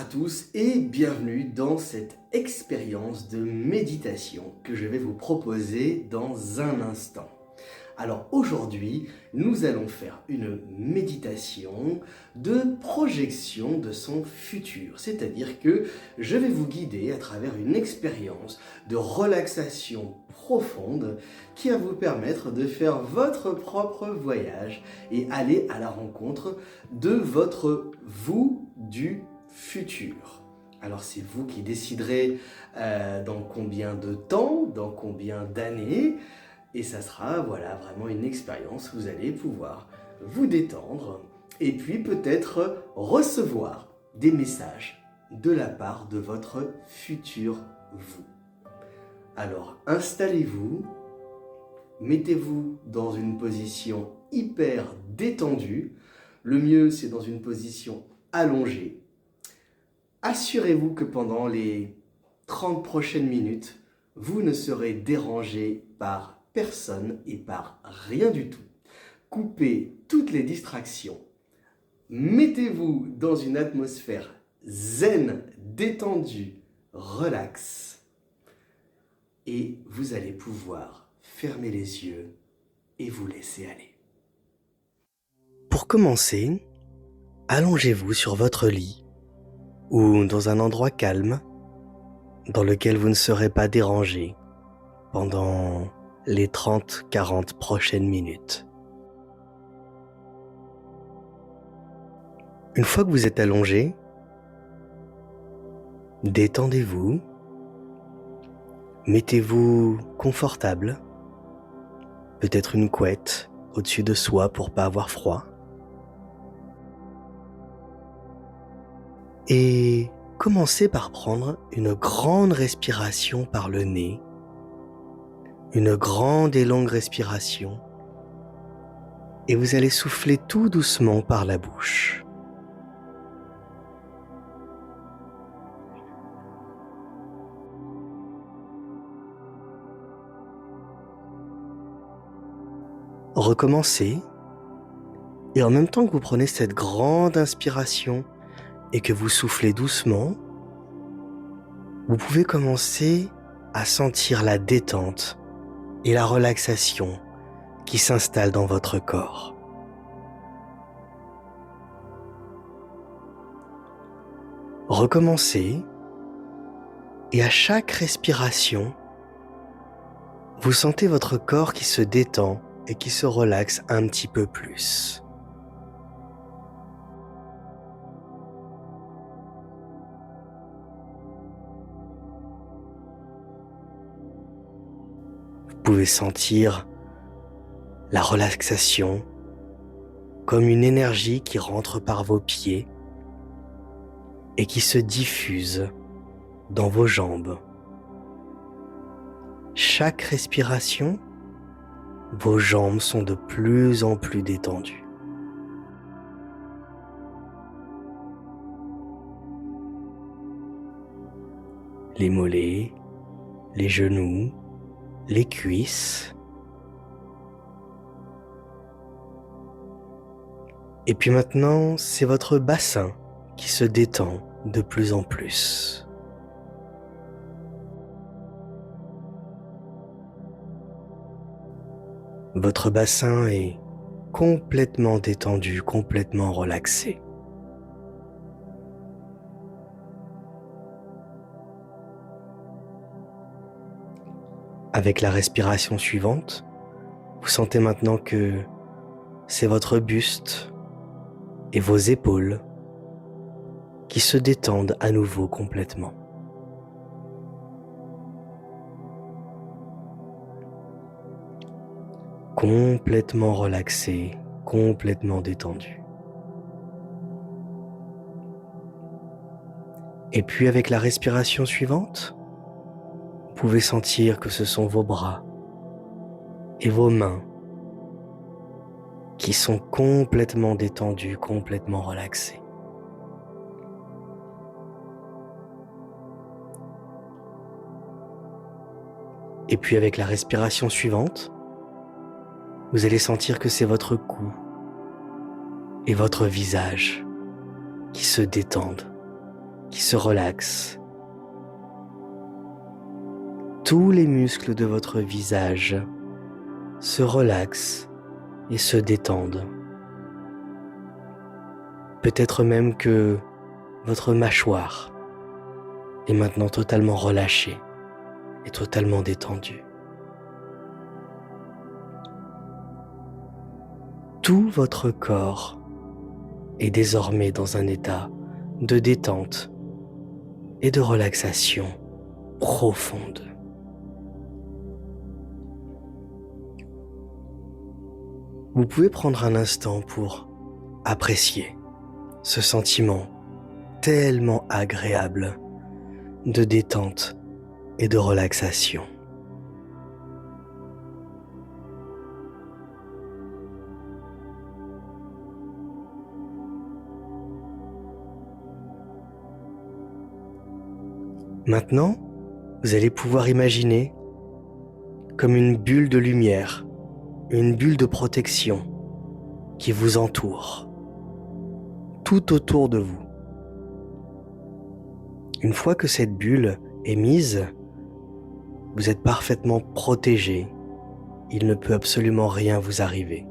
tous et bienvenue dans cette expérience de méditation que je vais vous proposer dans un instant. Alors aujourd'hui, nous allons faire une méditation de projection de son futur. C'est-à-dire que je vais vous guider à travers une expérience de relaxation profonde qui va vous permettre de faire votre propre voyage et aller à la rencontre de votre vous du futur. Alors c'est vous qui déciderez dans combien de temps, dans combien d'années, et ça sera vraiment une expérience où vous allez pouvoir vous détendre et puis peut-être recevoir des messages de la part de votre futur vous. Alors installez-vous, mettez-vous dans une position hyper détendue. Le mieux c'est dans une position allongée. Assurez-vous que pendant les 30 prochaines minutes, vous ne serez dérangé par personne et par rien du tout. Coupez toutes les distractions. Mettez-vous dans une atmosphère zen, détendue, relax. Et vous allez pouvoir fermer les yeux et vous laisser aller. Pour commencer, allongez-vous sur votre lit ou dans un endroit calme dans lequel vous ne serez pas dérangé pendant les 30-40 prochaines minutes. Une fois que vous êtes allongé, détendez-vous, mettez-vous confortable, peut-être une couette au-dessus de soi pour pas avoir froid. Et commencez par prendre une grande respiration par le nez, une grande et longue respiration, et vous allez souffler tout doucement par la bouche. Recommencez, et en même temps que vous prenez cette grande inspiration et que vous soufflez doucement, vous pouvez commencer à sentir la détente et la relaxation qui s'installe dans votre corps. Recommencez, et à chaque respiration, vous sentez votre corps qui se détend et qui se relaxe un petit peu plus. Vous pouvez sentir la relaxation comme une énergie qui rentre par vos pieds et qui se diffuse dans vos jambes. Chaque respiration, vos jambes sont de plus en plus détendues. Les mollets, les genoux, les cuisses. Et puis maintenant, c'est votre bassin qui se détend de plus en plus. Votre bassin est complètement détendu, complètement relaxé. Avec la respiration suivante, vous sentez maintenant que c'est votre buste et vos épaules qui se détendent à nouveau complètement. Complètement relaxé, complètement détendu. Et puis avec la respiration suivante, vous pouvez sentir que ce sont vos bras et vos mains qui sont complètement détendus, complètement relaxés. Et puis avec la respiration suivante, vous allez sentir que c'est votre cou et votre visage qui se détendent qui se relaxent. Tous les muscles de votre visage se relaxent et se détendent. Peut-être même que votre mâchoire est maintenant totalement relâchée et totalement détendue. Tout votre corps est désormais dans un état de détente et de relaxation profonde. Vous pouvez prendre un instant pour apprécier ce sentiment tellement agréable de détente et de relaxation. Maintenant, vous allez pouvoir imaginer comme une bulle de lumière, une bulle de protection qui vous entoure, tout autour de vous. Une fois que cette bulle est mise, vous êtes parfaitement protégé. Il ne peut absolument rien vous arriver.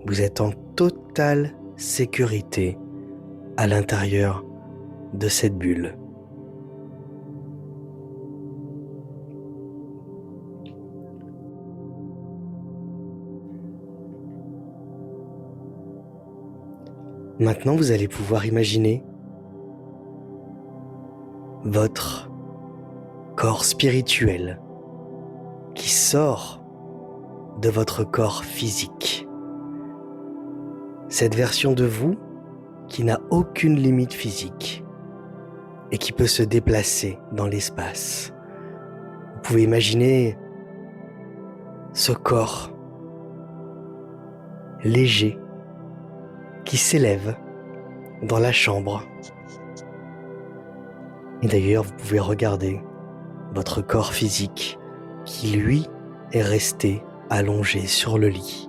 Vous êtes en totale sécurité à l'intérieur de cette bulle. Maintenant, vous allez pouvoir imaginer votre corps spirituel qui sort de votre corps physique. Cette version de vous qui n'a aucune limite physique et qui peut se déplacer dans l'espace. Vous pouvez imaginer ce corps léger qui s'élève dans la chambre. Et d'ailleurs, vous pouvez regarder votre corps physique qui, lui, est resté allongé sur le lit.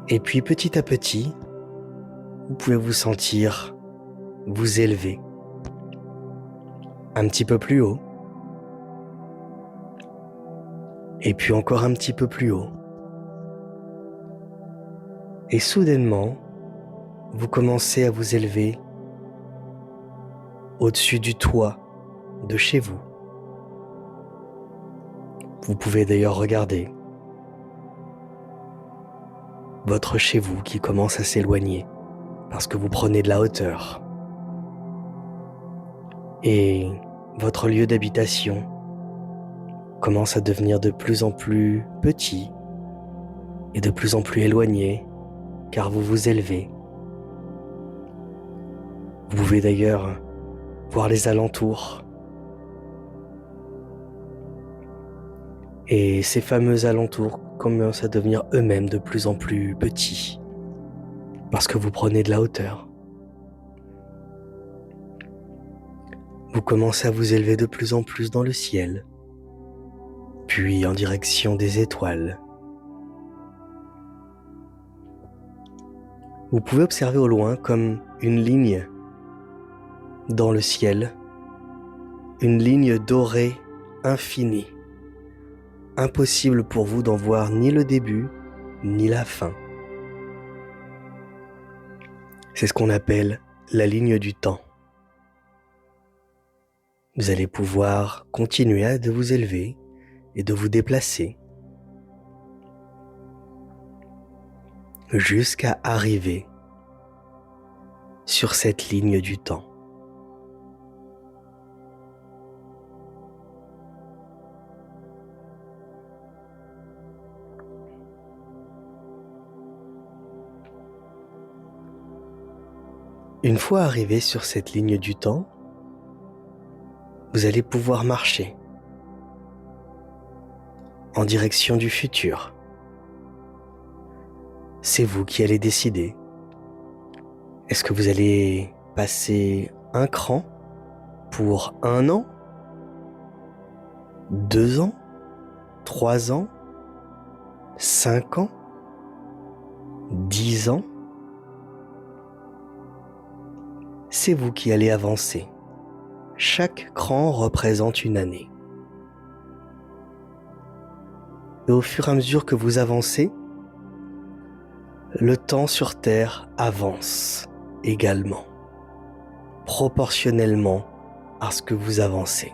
Et puis, petit à petit, vous pouvez vous sentir vous élever un petit peu plus haut. Et puis encore un petit peu plus haut. Et soudainement, vous commencez à vous élever au-dessus du toit de chez vous. Vous pouvez d'ailleurs regarder votre chez vous qui commence à s'éloigner parce que vous prenez de la hauteur. Et votre lieu d'habitation commence à devenir de plus en plus petit et de plus en plus éloigné car vous vous élevez. Vous pouvez d'ailleurs voir les alentours. Et ces fameux alentours commencent à devenir eux-mêmes de plus en plus petits parce que vous prenez de la hauteur. Vous commencez à vous élever de plus en plus dans le ciel, puis en direction des étoiles. Vous pouvez observer au loin comme une ligne dans le ciel, une ligne dorée infinie. Impossible pour vous d'en voir ni le début, ni la fin. C'est ce qu'on appelle la ligne du temps. Vous allez pouvoir continuer à vous élever et de vous déplacer jusqu'à arriver sur cette ligne du temps. Une fois arrivé sur cette ligne du temps, vous allez pouvoir marcher en direction du futur. C'est vous qui allez décider. Est-ce que vous allez passer un cran pour 1 an, 2 ans, 3 ans, 5 ans, 10 ans, c'est vous qui allez avancer. Chaque cran représente une année. Et au fur et à mesure que vous avancez, le temps sur Terre avance également, proportionnellement à ce que vous avancez.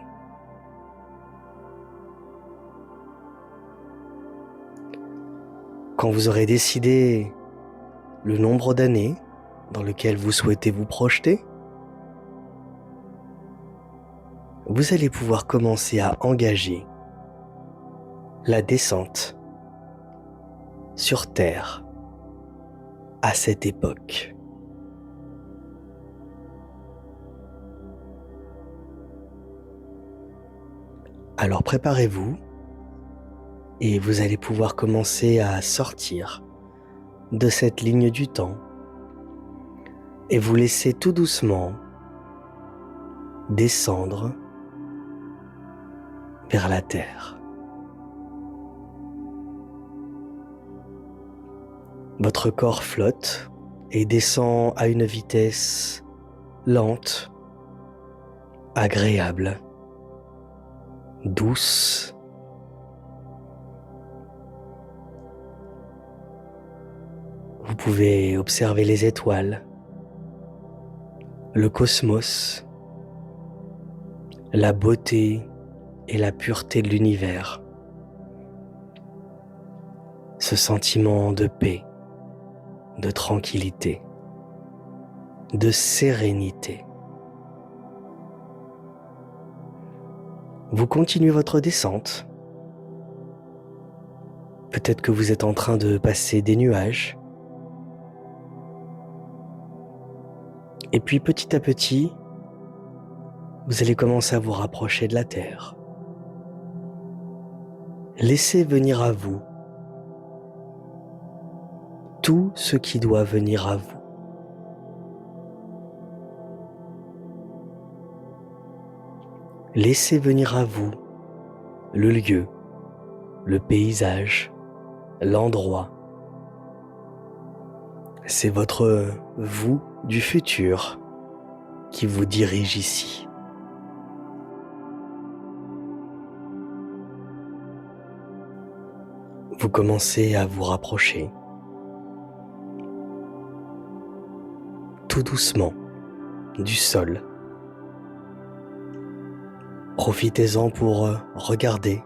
Quand vous aurez décidé le nombre d'années dans lequel vous souhaitez vous projeter, vous allez pouvoir commencer à engager la descente sur Terre à cette époque. Alors préparez-vous et vous allez pouvoir commencer à sortir de cette ligne du temps et vous laisser tout doucement descendre vers la Terre. Votre corps flotte et descend à une vitesse lente, agréable, douce. Vous pouvez observer les étoiles, le cosmos, la beauté et la pureté de l'univers. Ce sentiment de paix, de tranquillité, de sérénité. Vous continuez votre descente. Peut-être que vous êtes en train de passer des nuages. Et puis petit à petit, vous allez commencer à vous rapprocher de la Terre. Laissez venir à vous tout ce qui doit venir à vous. Laissez venir à vous le lieu, le paysage, l'endroit. C'est votre vous du futur qui vous dirige ici. Vous commencez à vous rapprocher tout doucement du sol. Profitez-en pour regarder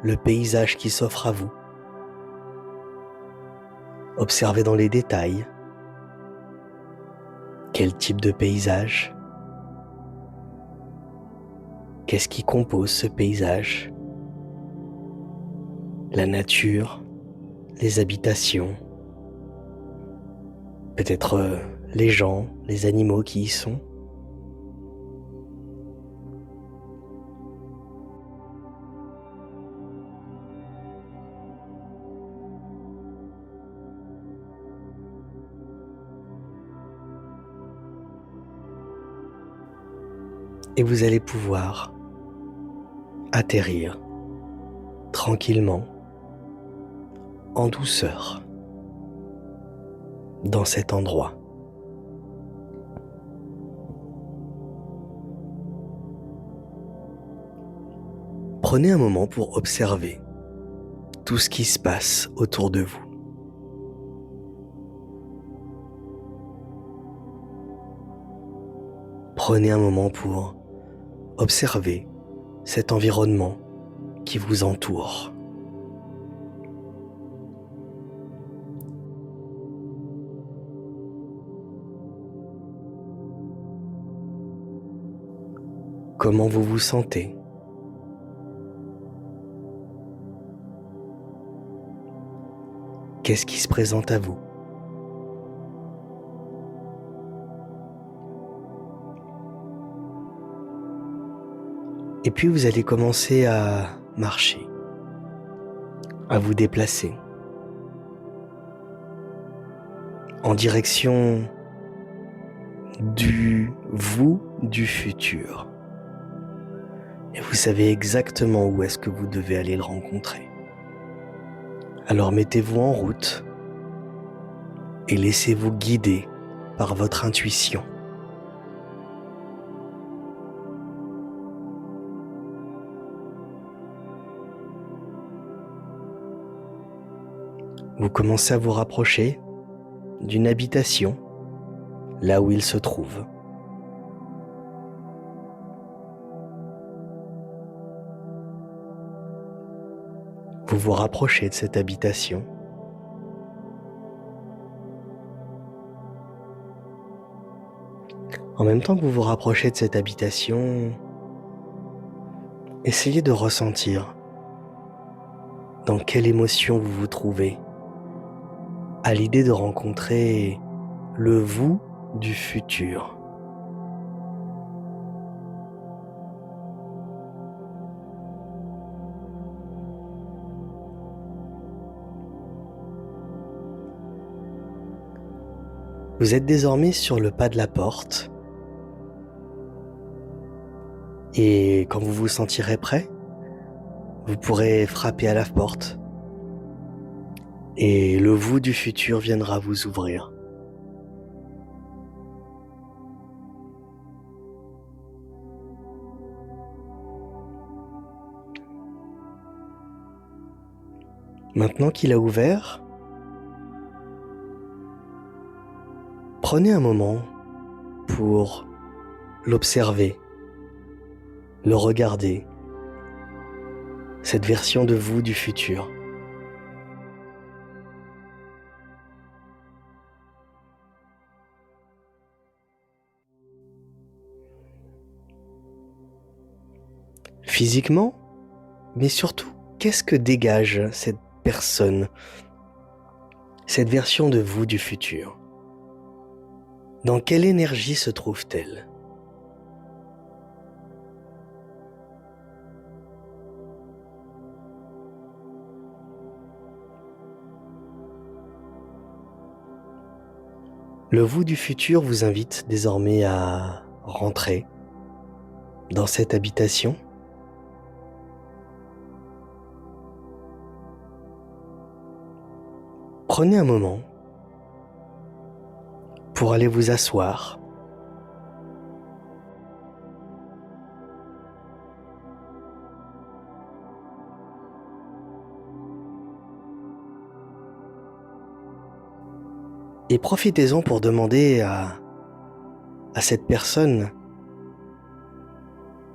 le paysage qui s'offre à vous. Observez dans les détails quel type de paysage, qu'est-ce qui compose ce paysage, la nature, les habitations, peut-être les gens, les animaux qui y sont. Et vous allez pouvoir atterrir tranquillement, en douceur, dans cet endroit. Prenez un moment pour observer tout ce qui se passe autour de vous. Prenez un moment pour observer cet environnement qui vous entoure. Comment vous vous sentez? Qu'est-ce qui se présente à vous? Et puis vous allez commencer à marcher, à vous déplacer en direction du vous du futur. Et vous savez exactement où est-ce que vous devez aller le rencontrer. Alors mettez-vous en route et laissez-vous guider par votre intuition. Vous commencez à vous rapprocher d'une habitation, là où il se trouve. Vous vous rapprochez de cette habitation. En même temps que vous vous rapprochez de cette habitation, essayez de ressentir dans quelle émotion vous vous trouvez à l'idée de rencontrer le vous du futur. Vous êtes désormais sur le pas de la porte et quand vous vous sentirez prêt, vous pourrez frapper à la porte et le vous du futur viendra vous ouvrir. Maintenant qu'il a ouvert, prenez un moment pour l'observer, le regarder, cette version de vous du futur. Physiquement, mais surtout, qu'est-ce que dégage cette personne, cette version de vous du futur? Dans quelle énergie se trouve-t-elle? Le vous du futur vous invite désormais à rentrer dans cette habitation. Prenez un moment pour aller vous asseoir. Et profitez-en pour demander à cette personne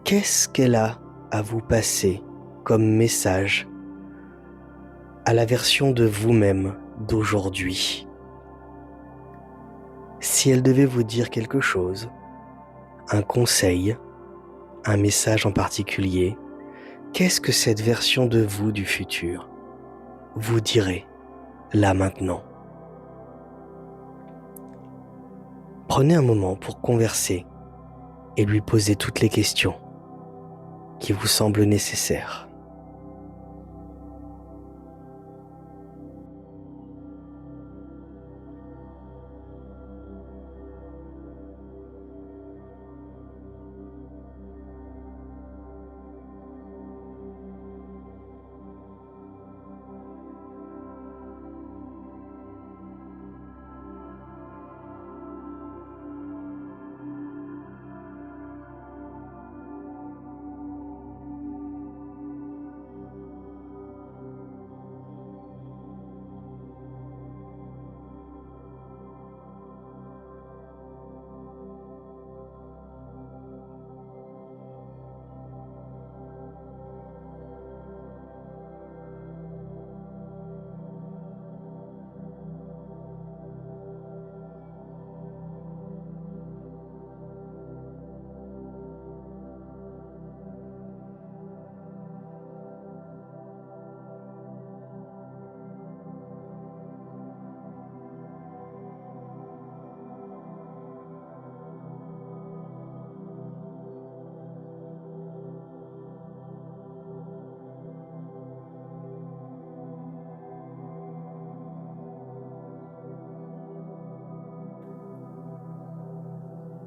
qu'est-ce qu'elle a à vous passer comme message à la version de vous-même d'aujourd'hui. Si elle devait vous dire quelque chose, un conseil, un message en particulier, qu'est-ce que cette version de vous du futur vous dirait là maintenant? Prenez un moment pour converser et lui poser toutes les questions qui vous semblent nécessaires.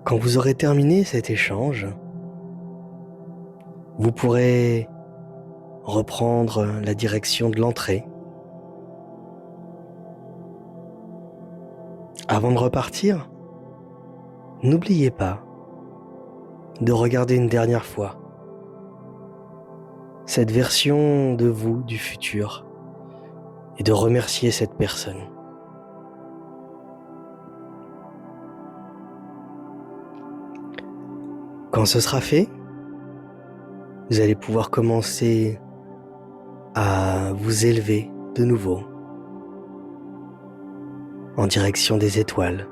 Quand vous aurez terminé cet échange, vous pourrez reprendre la direction de l'entrée. Avant de repartir, n'oubliez pas de regarder une dernière fois cette version de vous du futur et de remercier cette personne. Quand ce sera fait, vous allez pouvoir commencer à vous élever de nouveau en direction des étoiles.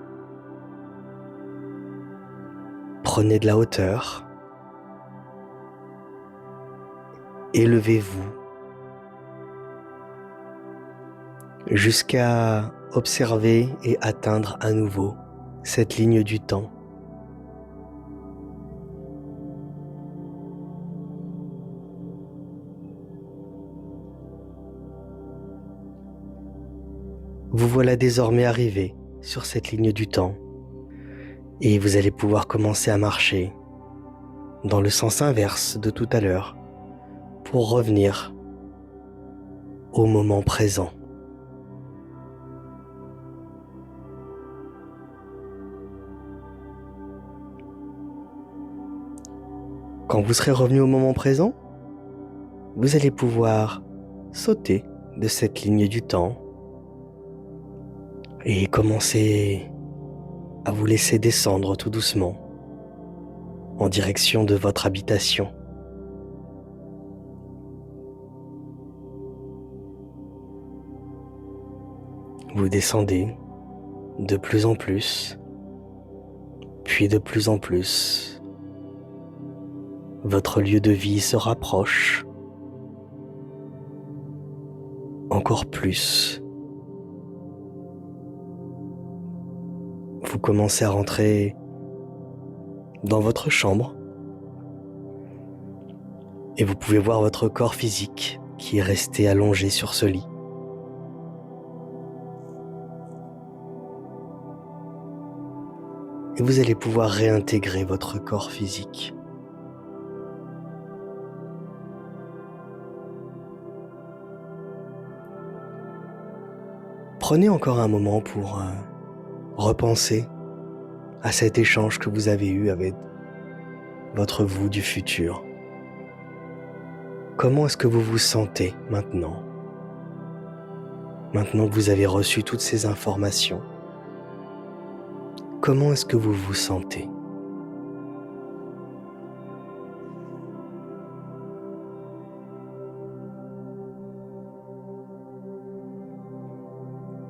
Prenez de la hauteur, élevez-vous jusqu'à observer et atteindre à nouveau cette ligne du temps. Vous voilà désormais arrivé sur cette ligne du temps et vous allez pouvoir commencer à marcher dans le sens inverse de tout à l'heure pour revenir au moment présent. Quand vous serez revenu au moment présent, vous allez pouvoir sauter de cette ligne du temps et commencer à vous laisser descendre tout doucement en direction de votre habitation. Vous descendez de plus en plus, puis de plus en plus. Votre lieu de vie se rapproche encore plus. Vous commencez à rentrer dans votre chambre et vous pouvez voir votre corps physique qui est resté allongé sur ce lit. Et vous allez pouvoir réintégrer votre corps physique. Prenez encore un moment pour repenser à cet échange que vous avez eu avec votre vous du futur. Comment est-ce que vous vous sentez maintenant? Maintenant que vous avez reçu toutes ces informations, comment est-ce que vous vous sentez?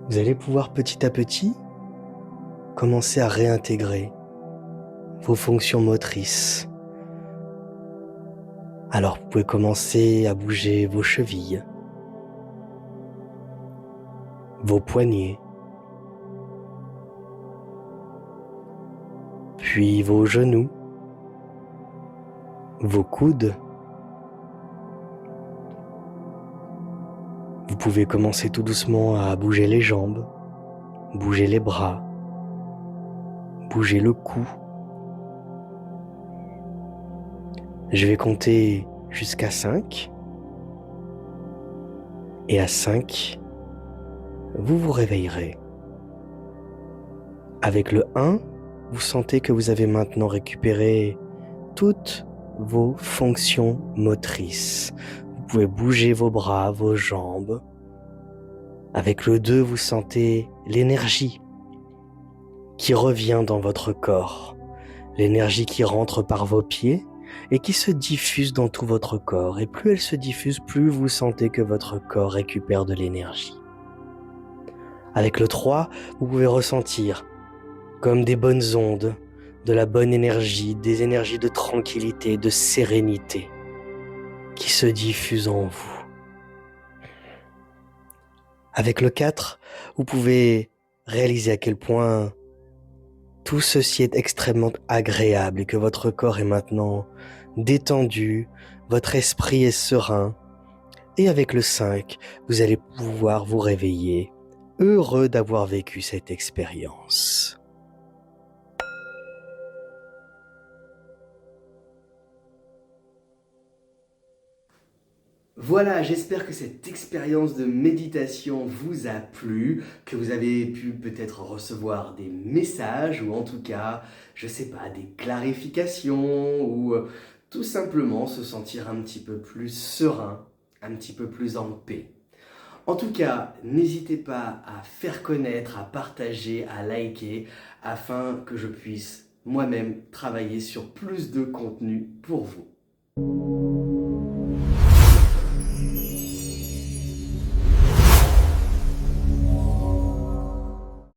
Vous allez pouvoir petit à petit commencer à réintégrer vos fonctions motrices. Alors vous pouvez commencer à bouger vos chevilles, vos poignets, puis vos genoux, vos coudes. Vous pouvez commencer tout doucement à bouger les jambes, bouger les bras, bouger le cou. Je vais compter jusqu'à 5. Et à 5, vous vous réveillerez. Avec le 1, vous sentez que vous avez maintenant récupéré toutes vos fonctions motrices. Vous pouvez bouger vos bras, vos jambes. Avec le 2, vous sentez l'énergie qui revient dans votre corps. L'énergie qui rentre par vos pieds et qui se diffuse dans tout votre corps. Et plus elle se diffuse, plus vous sentez que votre corps récupère de l'énergie. Avec le 3, vous pouvez ressentir comme des bonnes ondes, de la bonne énergie, des énergies de tranquillité, de sérénité qui se diffusent en vous. Avec le 4, vous pouvez réaliser à quel point tout ceci est extrêmement agréable et que votre corps est maintenant détendu, votre esprit est serein. Et avec le 5, vous allez pouvoir vous réveiller, heureux d'avoir vécu cette expérience. Voilà, j'espère que cette expérience de méditation vous a plu, que vous avez pu peut-être recevoir des messages ou en tout cas, je sais pas, des clarifications ou tout simplement se sentir un petit peu plus serein, un petit peu plus en paix. En tout cas, n'hésitez pas à faire connaître, à partager, à liker afin que je puisse moi-même travailler sur plus de contenu pour vous.